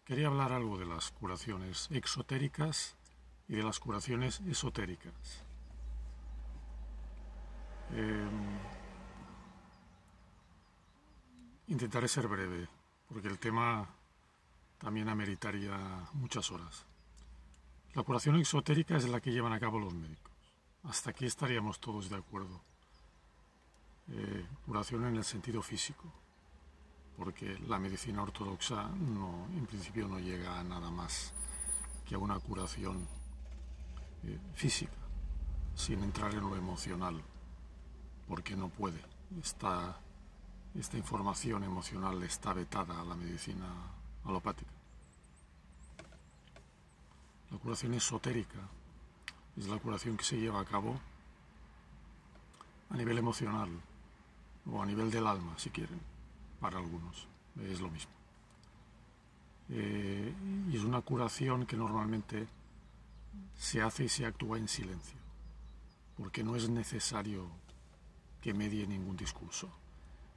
Quería hablar algo de las curaciones exotéricas y de las curaciones esotéricas. Intentaré ser breve, porque el tema también ameritaría muchas horas. La curación exotérica es la que llevan a cabo los médicos. Hasta aquí estaríamos todos de acuerdo. Curación en el sentido físico, porque la medicina ortodoxa en principio no llega a nada más que a una curación física, sin entrar en lo emocional, porque no puede. Esta información emocional está vetada a la medicina alopática. La curación esotérica es la curación que se lleva a cabo a nivel emocional o a nivel del alma, si quieren, para algunos, es lo mismo. Y es una curación que normalmente se hace y se actúa en silencio, porque no es necesario que medie ningún discurso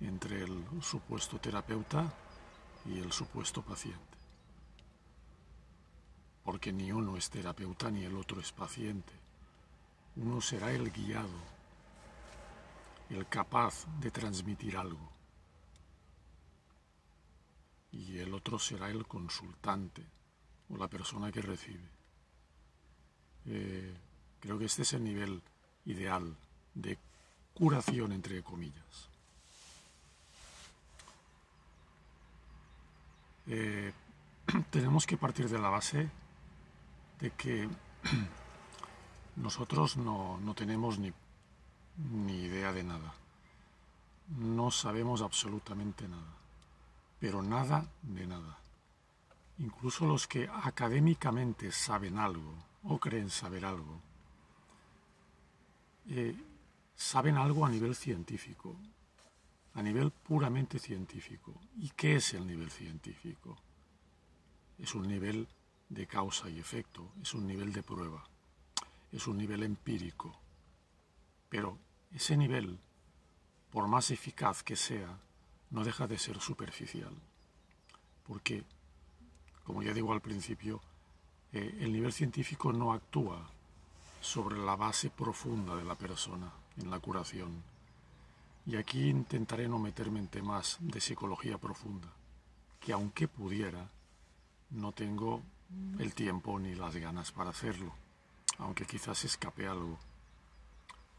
entre el supuesto terapeuta y el supuesto paciente, porque ni uno es terapeuta ni el otro es paciente. Uno será el guiado, el capaz de transmitir algo, y el otro será el consultante o la persona que recibe. Creo que este es el nivel ideal de curación, entre comillas. Tenemos que partir de la base de que nosotros no tenemos ni idea de nada. No sabemos absolutamente nada, pero nada de nada. Incluso los que académicamente saben algo o creen saber algo, saben algo a nivel científico, a nivel puramente científico. ¿Y qué es el nivel científico? Es un nivel de causa y efecto, es un nivel de prueba, es un nivel empírico. Pero ese nivel, por más eficaz que sea, no deja de ser superficial. Porque, como ya digo al principio, el nivel científico no actúa sobre la base profunda de la persona en la curación. Y aquí intentaré no meterme en temas de psicología profunda, que aunque pudiera, no tengo el tiempo ni las ganas para hacerlo, aunque quizás escape algo.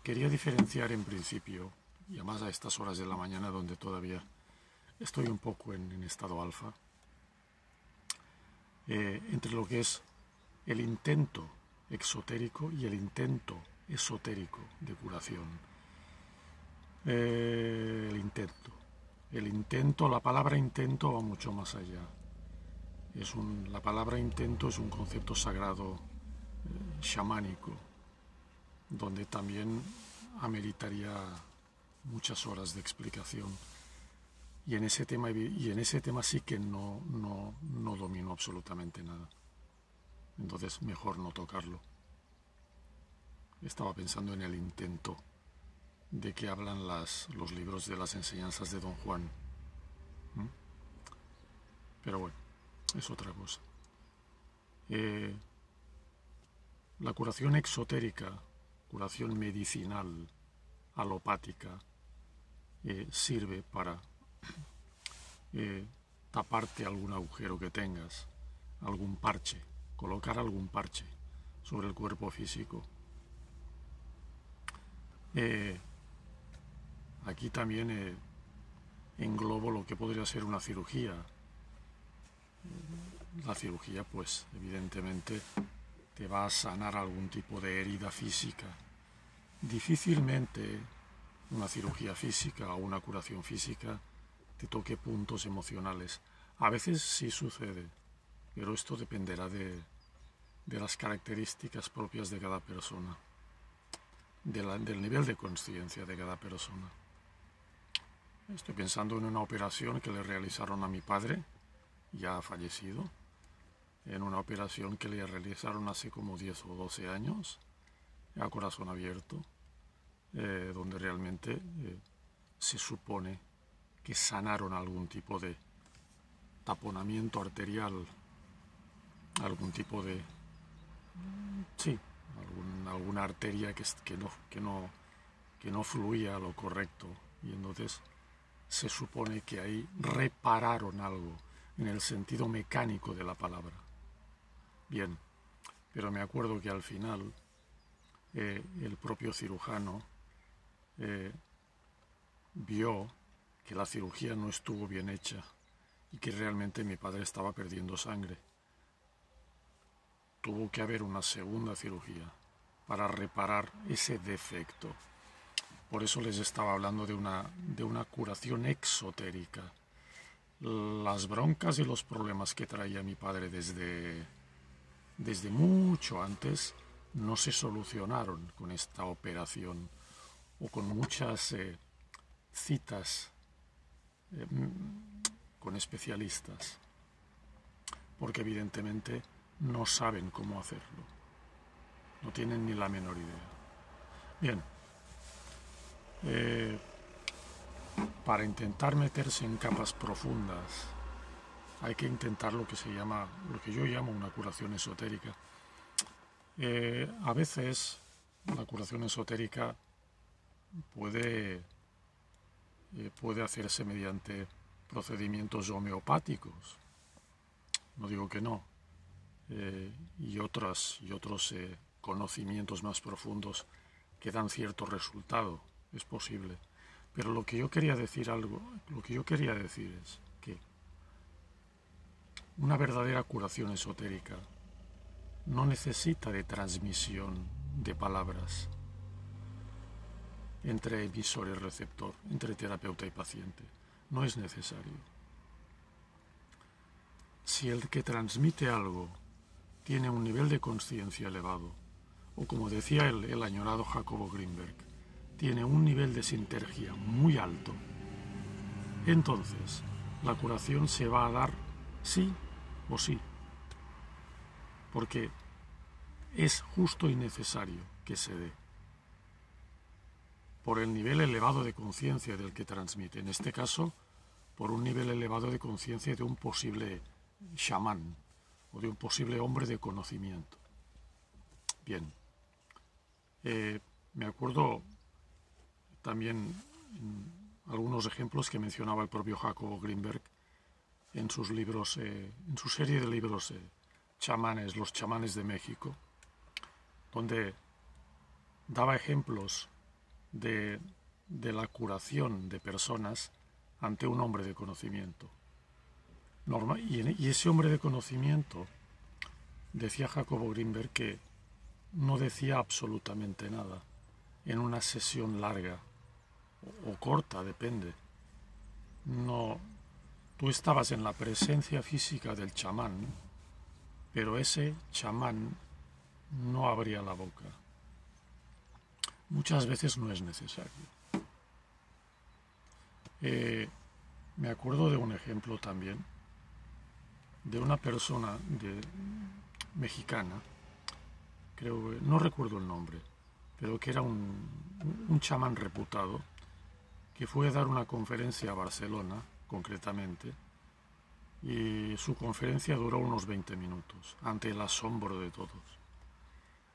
Quería diferenciar en principio, y además a estas horas de la mañana donde todavía estoy un poco en estado alfa, entre lo que es el intento exotérico y el intento esotérico de curación. El intento, la palabra intento va mucho más allá. La palabra intento es un concepto sagrado chamánico, donde también ameritaría muchas horas de explicación. Y en ese tema sí que no domino absolutamente nada. Entonces mejor no tocarlo. Estaba pensando en el intento de que hablan los libros de las enseñanzas de Don Juan. Pero bueno, es otra cosa. La curación exotérica, curación medicinal, alopática, sirve para taparte algún agujero que tengas, algún parche, colocar algún parche sobre el cuerpo físico. Aquí también englobo lo que podría ser una cirugía. La cirugía, pues, evidentemente te va a sanar algún tipo de herida física. Difícilmente una cirugía física o una curación física te toque puntos emocionales. A veces sí sucede, pero esto dependerá de las características propias de cada persona, del nivel de conciencia de cada persona. Estoy pensando en una operación que le realizaron a mi padre, ya fallecido, en una operación que le realizaron hace como 10 o 12 años, a corazón abierto, donde realmente se supone que sanaron algún tipo de taponamiento arterial algún tipo de, sí, alguna arteria que no fluía a lo correcto, y entonces se supone que ahí repararon algo en el sentido mecánico de la palabra. Bien, pero me acuerdo que al final el propio cirujano vio que la cirugía no estuvo bien hecha y que realmente mi padre estaba perdiendo sangre. Tuvo que haber una segunda cirugía para reparar ese defecto. Por eso les estaba hablando de una curación exotérica. Las broncas y los problemas que traía mi padre desde mucho antes no se solucionaron con esta operación o con muchas citas con especialistas, porque evidentemente no saben cómo hacerlo, no tienen ni la menor idea. Bien, para intentar meterse en capas profundas hay que intentar lo que yo llamo una curación esotérica. A veces la curación esotérica puede hacerse mediante procedimientos homeopáticos, no digo que no, y otros conocimientos más profundos que dan cierto resultado, es posible. Pero lo que yo quería decir es que una verdadera curación esotérica no necesita de transmisión de palabras entre emisor y receptor, entre terapeuta y paciente. No es necesario. Si el que transmite algo tiene un nivel de conciencia elevado, o como decía el añorado Jacobo Greenberg, tiene un nivel de sinergia muy alto, entonces la curación se va a dar sí o sí, porque es justo y necesario que se dé por el nivel elevado de conciencia del que transmite, en este caso por un nivel elevado de conciencia de un posible chamán o de un posible hombre de conocimiento. Bien, me acuerdo también algunos ejemplos que mencionaba el propio Jacobo Greenberg en sus libros, en su serie de libros chamanes, los chamanes de México, donde daba ejemplos de la curación de personas ante un hombre de conocimiento. Y ese hombre de conocimiento, decía Jacobo Greenberg, que no decía absolutamente nada en una sesión larga o corta, depende. No, tú estabas en la presencia física del chamán, pero ese chamán no abría la boca. Muchas veces no es necesario. Me acuerdo de un ejemplo también de una persona mexicana, no recuerdo el nombre, pero que era un chamán reputado, que fue a dar una conferencia a Barcelona, concretamente, y su conferencia duró unos 20 minutos, ante el asombro de todos.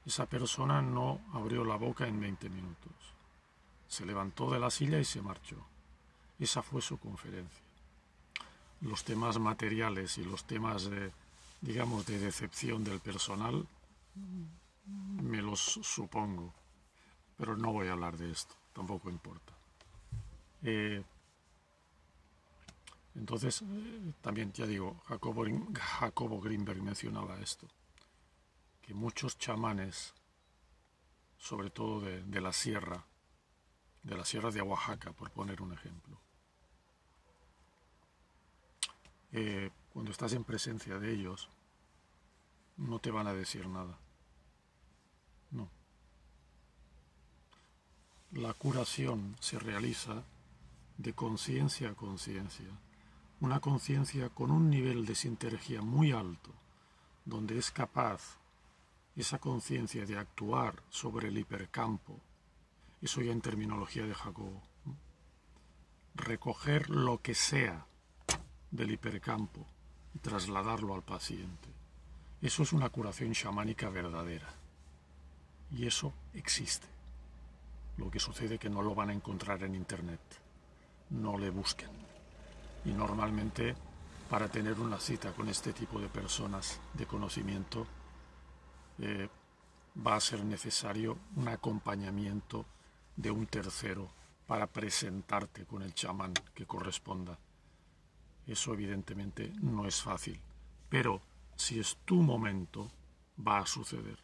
Esa persona no abrió la boca en 20 minutos. Se levantó de la silla y se marchó. Esa fue su conferencia. Los temas materiales y los temas de decepción del personal, me los supongo, pero no voy a hablar de esto, tampoco importa. Entonces, también, ya digo, Jacobo Greenberg mencionaba esto, que muchos chamanes, sobre todo de la sierra de Oaxaca, por poner un ejemplo, cuando estás en presencia de ellos, no te van a decir nada. No. La curación se realiza de conciencia a conciencia, una conciencia con un nivel de sinergia muy alto, donde es capaz esa conciencia de actuar sobre el hipercampo, eso ya en terminología de Jacobo, recoger lo que sea del hipercampo y trasladarlo al paciente. Eso es una curación chamánica verdadera. Y eso existe. Lo que sucede es que no lo van a encontrar en Internet. No le busquen. Y normalmente, para tener una cita con este tipo de personas de conocimiento, va a ser necesario un acompañamiento de un tercero para presentarte con el chamán que corresponda. Eso evidentemente no es fácil, pero si es tu momento, va a suceder.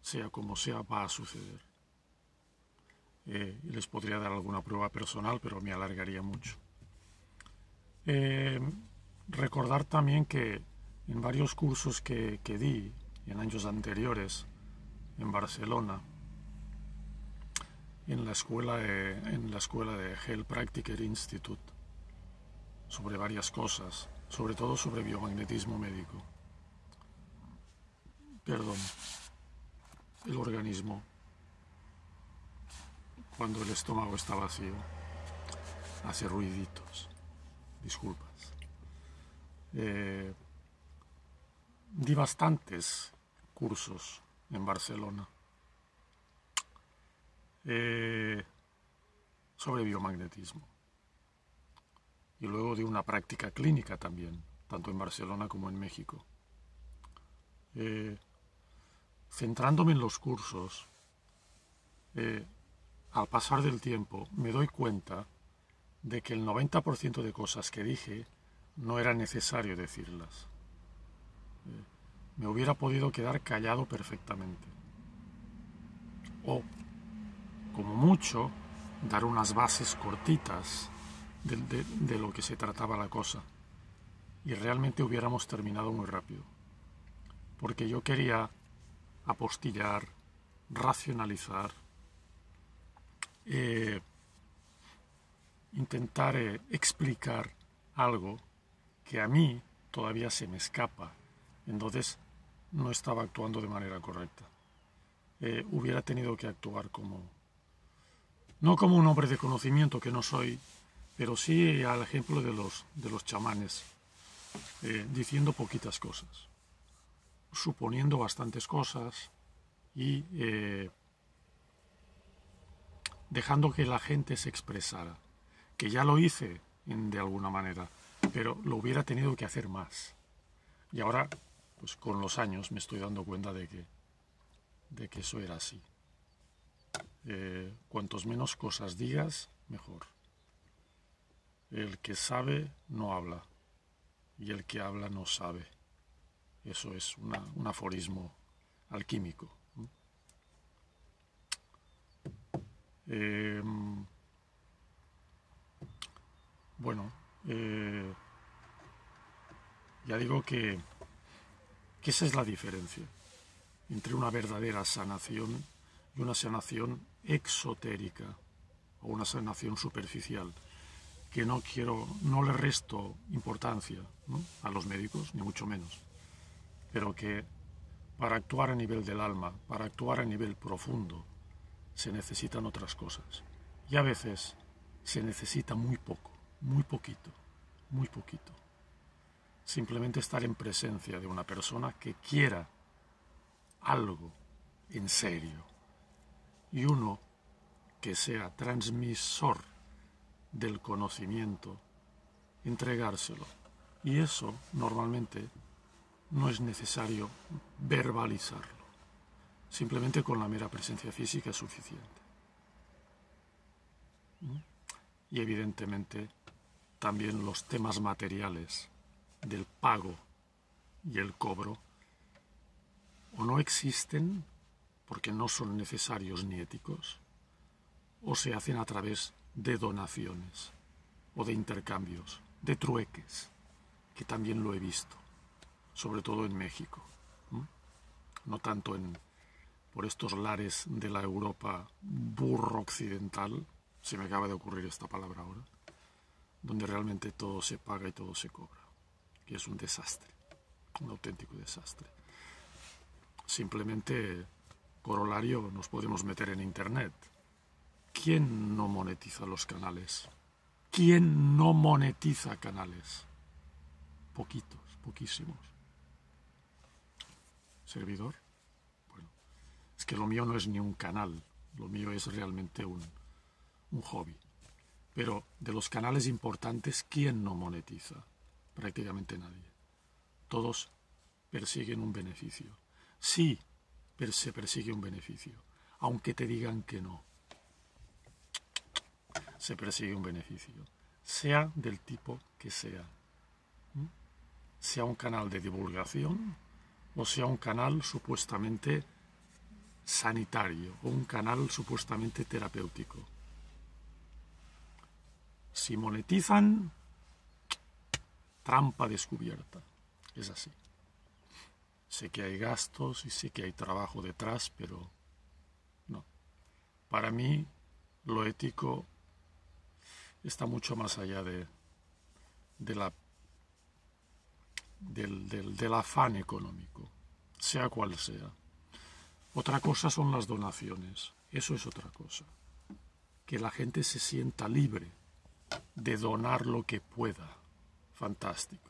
Sea como sea, va a suceder. Les podría dar alguna prueba personal, pero me alargaría mucho. Recordar también que en varios cursos que di en años anteriores en Barcelona, en la escuela de Heilpraktiker Institute, sobre varias cosas, sobre todo sobre biomagnetismo médico. Perdón, el organismo, cuando el estómago está vacío, hace ruiditos. Disculpas. Di bastantes cursos en Barcelona sobre biomagnetismo. Y luego di una práctica clínica también, tanto en Barcelona como en México. Centrándome en los cursos, al pasar del tiempo me doy cuenta de que el 90% de cosas que dije no era necesario decirlas. Me hubiera podido quedar callado perfectamente. O, como mucho, dar unas bases cortitas de lo que se trataba la cosa. Y realmente hubiéramos terminado muy rápido. Porque yo quería apostillar, racionalizar, intentar explicar algo que a mí todavía se me escapa. Entonces no estaba actuando de manera correcta. Hubiera tenido que actuar no como un hombre de conocimiento, que no soy, pero sí al ejemplo de los chamanes, diciendo poquitas cosas, suponiendo bastantes cosas y dejando que la gente se expresara, que ya lo hice de alguna manera, pero lo hubiera tenido que hacer más. Y ahora, pues con los años me estoy dando cuenta de que eso era así. Cuantos menos cosas digas, mejor. El que sabe no habla, y el que habla no sabe. Eso es un aforismo alquímico. Bueno, ya digo que esa es la diferencia entre una verdadera sanación y una sanación exotérica o una sanación superficial, que no le resto importancia, ¿no?, a los médicos, ni mucho menos, pero que para actuar a nivel del alma, para actuar a nivel profundo, se necesitan otras cosas. Y a veces se necesita muy poco, muy poquito, muy poquito. Simplemente estar en presencia de una persona que quiera algo en serio y uno que sea transmisor del conocimiento, entregárselo. Y eso normalmente no es necesario verbalizarlo. Simplemente con la mera presencia física es suficiente. Y evidentemente también los temas materiales del pago y el cobro o no existen porque no son necesarios ni éticos, o se hacen a través de donaciones o de intercambios, de trueques, que también lo he visto, sobre todo en México, no tanto por estos lares de la Europa burro occidental, se me acaba de ocurrir esta palabra ahora, donde realmente todo se paga y todo se cobra, que es un desastre, un auténtico desastre. Simplemente, corolario, nos podemos meter en Internet. ¿Quién no monetiza los canales? ¿Quién no monetiza canales? Poquitos, poquísimos. servidor. Bueno, es que lo mío no es ni un canal, lo mío es realmente un hobby. Pero de los canales importantes, ¿quién no monetiza? Prácticamente nadie. Todos persiguen un beneficio. Sí, se persigue un beneficio, aunque te digan que no. Se persigue un beneficio, sea del tipo que sea. Sea un canal de divulgación o sea un canal supuestamente sanitario o un canal supuestamente terapéutico. Si monetizan, trampa descubierta. Es así. Sé que hay gastos y sé que hay trabajo detrás, pero no. Para mí, lo ético está mucho más allá del afán económico, sea cual sea. Otra cosa son las donaciones. Eso es otra cosa. Que la gente se sienta libre de donar lo que pueda. Fantástico.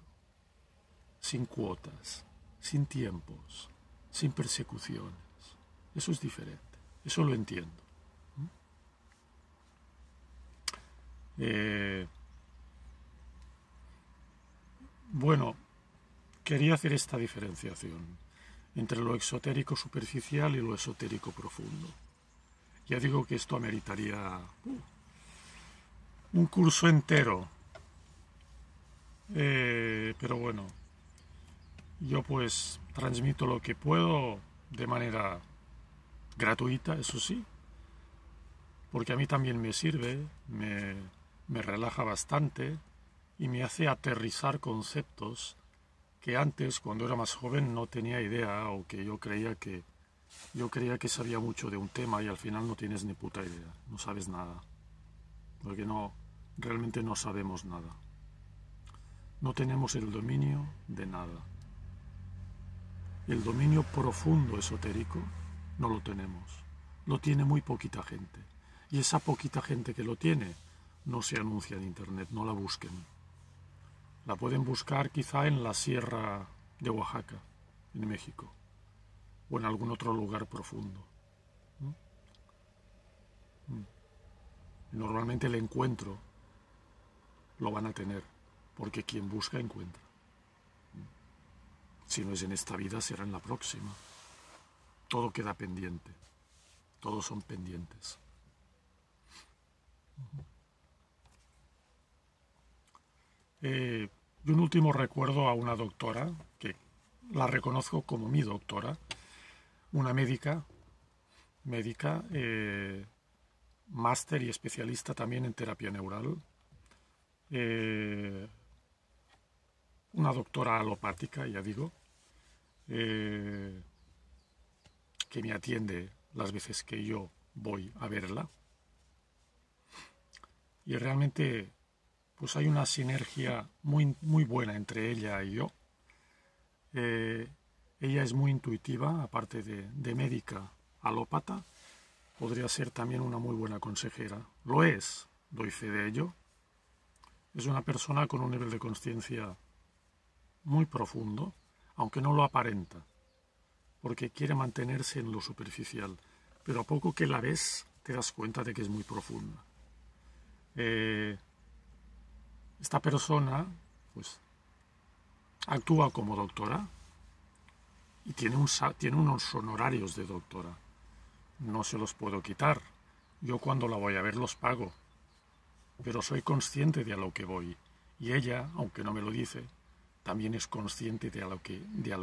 Sin cuotas, sin tiempos, sin persecuciones. Eso es diferente. Eso lo entiendo. Bueno, quería hacer esta diferenciación entre lo exotérico superficial y lo esotérico profundo. Ya digo que esto ameritaría un curso entero. Pero bueno, yo pues transmito lo que puedo de manera gratuita, eso sí, porque a mí también me sirve, me relaja bastante y me hace aterrizar conceptos que antes, cuando era más joven, no tenía idea o que yo creía que sabía mucho de un tema y al final no tienes ni puta idea, no sabes nada, porque realmente no sabemos nada. No tenemos el dominio de nada. El dominio profundo esotérico no lo tenemos. Lo tiene muy poquita gente. Y esa poquita gente que lo tiene no se anuncia en Internet, no la busquen. La pueden buscar quizá en la Sierra de Oaxaca, en México, o en algún otro lugar profundo. Normalmente el encuentro lo van a tener, porque quien busca encuentra. Si no es en esta vida, será en la próxima. Todo queda pendiente. Todos son pendientes. Y un último recuerdo a una doctora, que la reconozco como mi doctora, una médica, máster y especialista también en terapia neural, una doctora alopática, ya digo, que me atiende las veces que yo voy a verla. Y realmente pues hay una sinergia muy, muy buena entre ella y yo. Ella es muy intuitiva, aparte de médica alópata, podría ser también una muy buena consejera. Lo es, doy fe de ello. Es una persona con un nivel de conciencia muy profundo, aunque no lo aparenta, porque quiere mantenerse en lo superficial, pero a poco que la ves te das cuenta de que es muy profunda. Esta persona pues actúa como doctora y tiene unos honorarios de doctora. No se los puedo quitar. Yo cuando la voy a ver los pago, pero soy consciente de a lo que voy. Y ella, aunque no me lo dice, también es consciente de a lo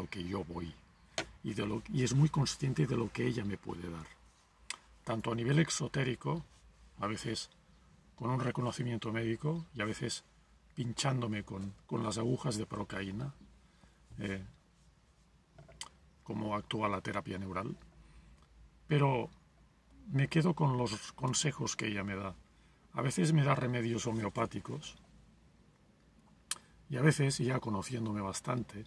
que yo voy. Y es muy consciente de lo que ella me puede dar. Tanto a nivel exotérico, a veces con un reconocimiento médico y a veces pinchándome con las agujas de procaína, como actúa la terapia neural. Pero me quedo con los consejos que ella me da. A veces me da remedios homeopáticos y a veces, ya conociéndome bastante,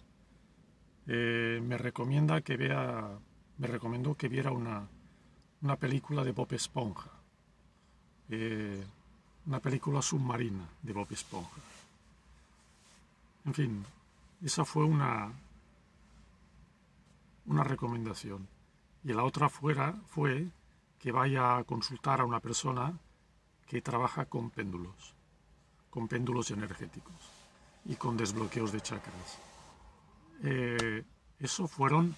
me recomendó que viera una película de Bob Esponja, una película submarina de Bob Esponja. En fin, esa fue una una recomendación. Y la otra fue que vaya a consultar a una persona que trabaja con péndulos energéticos y con desbloqueos de chakras. Eso fueron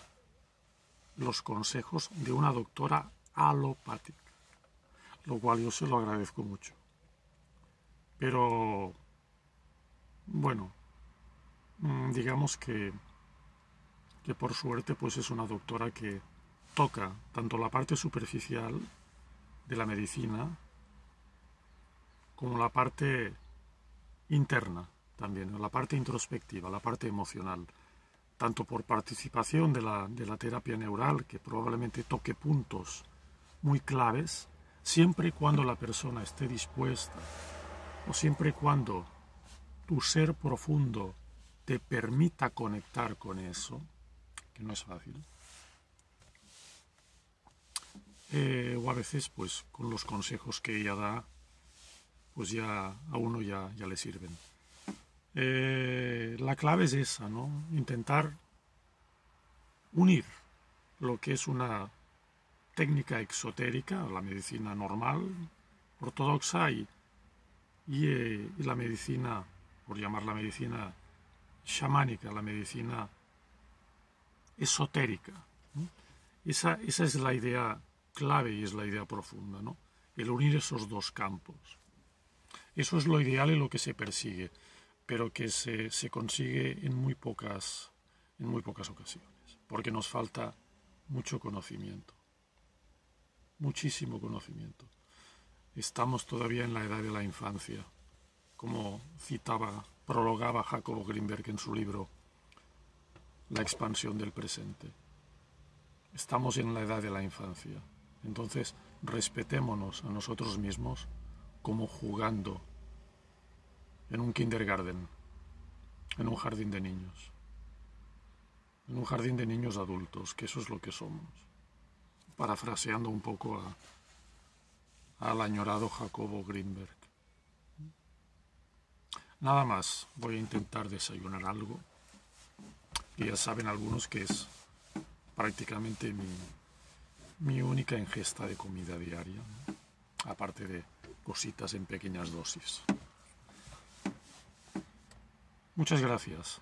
los consejos de una doctora alopática, lo cual yo se lo agradezco mucho. Pero, bueno, digamos que por suerte pues es una doctora que toca tanto la parte superficial de la medicina como la parte interna también, la parte introspectiva, la parte emocional, tanto por participación de la terapia neural, que probablemente toque puntos muy claves, siempre y cuando la persona esté dispuesta, o siempre y cuando tu ser profundo te permita conectar con eso, que no es fácil. O a veces, pues, con los consejos que ella da, pues ya a uno ya le sirven. La clave es esa, ¿no? Intentar unir lo que es una técnica exotérica, la medicina normal, ortodoxa, y la medicina, por llamarla medicina chamánica, la medicina esotérica, ¿no? Esa es la idea clave y es la idea profunda, ¿no? El unir esos dos campos. Eso es lo ideal y lo que se persigue, pero que se consigue en muy pocas ocasiones, porque nos falta mucho conocimiento, muchísimo conocimiento. Estamos todavía en la edad de la infancia, como prologaba Jacobo Greenberg en su libro La expansión del presente. Estamos en la edad de la infancia, entonces respetémonos a nosotros mismos como jugando en un kindergarten, en un jardín de niños, en un jardín de niños adultos, que eso es lo que somos, parafraseando un poco al añorado Jacobo Greenberg. Nada más, voy a intentar desayunar algo, y ya saben algunos que es prácticamente mi única ingesta de comida diaria, ¿no? Aparte de cositas en pequeñas dosis. Muchas gracias.